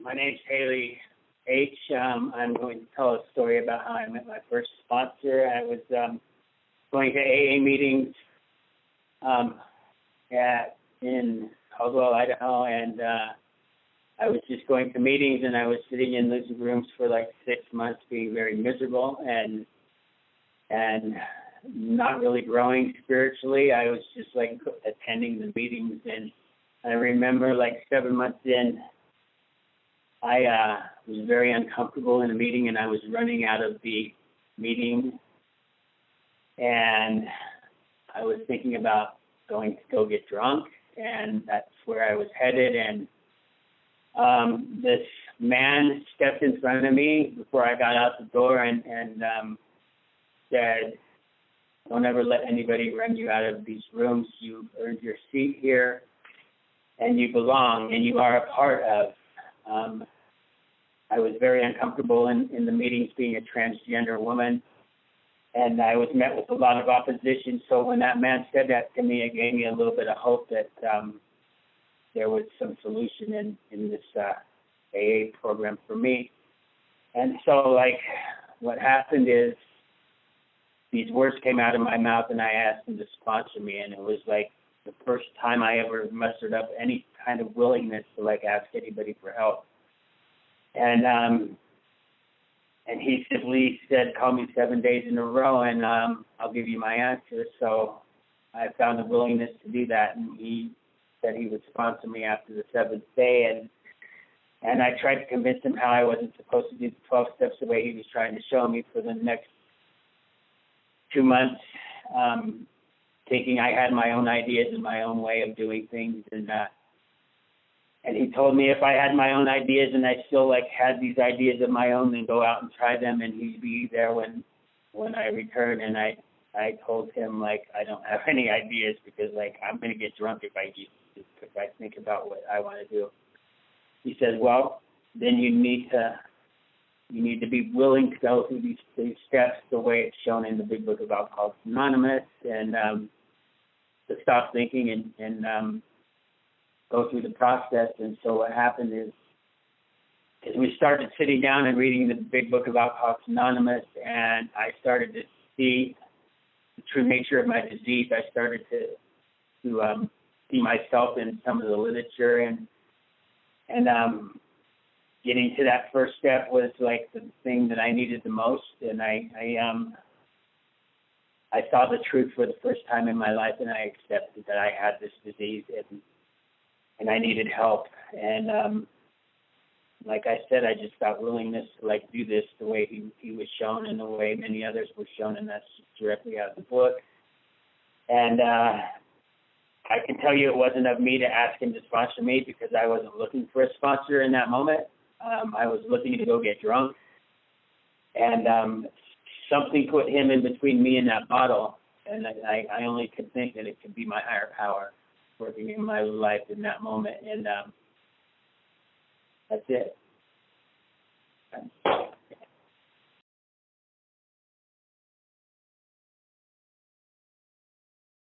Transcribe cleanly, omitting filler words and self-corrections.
My name's Haley H. I'm going to tell a story about how I met my first sponsor. I was going to AA meetings in Caldwell, Idaho, and I was just going to meetings, and I was sitting in those rooms for like 6 months, being very miserable and not really growing spiritually. I was just like attending the meetings, and I remember like 7 months in, I was very uncomfortable in a meeting, and I was running out of the meeting, and I was thinking about going to go get drunk, and that's where I was headed. And this man stepped in front of me before I got out the door and said, "Don't ever let anybody run you out of these rooms. You earned your seat here, and you belong, and you are a part of." I was very uncomfortable in the meetings being a transgender woman, and I was met with a lot of opposition. So when that man said that to me, it gave me a little bit of hope that there was some solution in this AA program for me. And so, like, what happened is these words came out of my mouth, and I asked him to sponsor me, and it was like the first time I ever mustered up any kind of willingness to like ask anybody for help. And he simply said, "Call me 7 days in a row, and I'll give you my answer." So I found the willingness to do that, and he said he would sponsor me after the 7th day. And I tried to convince him how I wasn't supposed to do the 12 steps the way he was trying to show me for the next 2 months, thinking I had my own ideas and my own way of doing things. And he told me if I had my own ideas and I still like had these ideas of my own, then go out and try them, and he'd be there when I returned. And I told him, like, I don't have any ideas because like I'm gonna get drunk if I think about what I want to do. He says, "Well, then you need to be willing to go through these steps the way it's shown in the Big Book of Alcoholics Anonymous, and to stop thinking and go through the process." And so what happened is we started sitting down and reading the Big Book of Alcoholics Anonymous, and I started to see the true nature of my disease. I started to see myself in some of the literature, and getting to that first step was like the thing that I needed the most. And I saw the truth for the first time in my life, and I accepted that I had this disease and I needed help. And like I said, I just got willingness to like do this the way he was shown and the way many others were shown, and that's directly out of the book. And I can tell you it wasn't of me to ask him to sponsor me, because I wasn't looking for a sponsor in that moment. I was looking to go get drunk, and something put him in between me and that bottle, and I only could think that it could be my higher power working in my life in that moment, and that's it.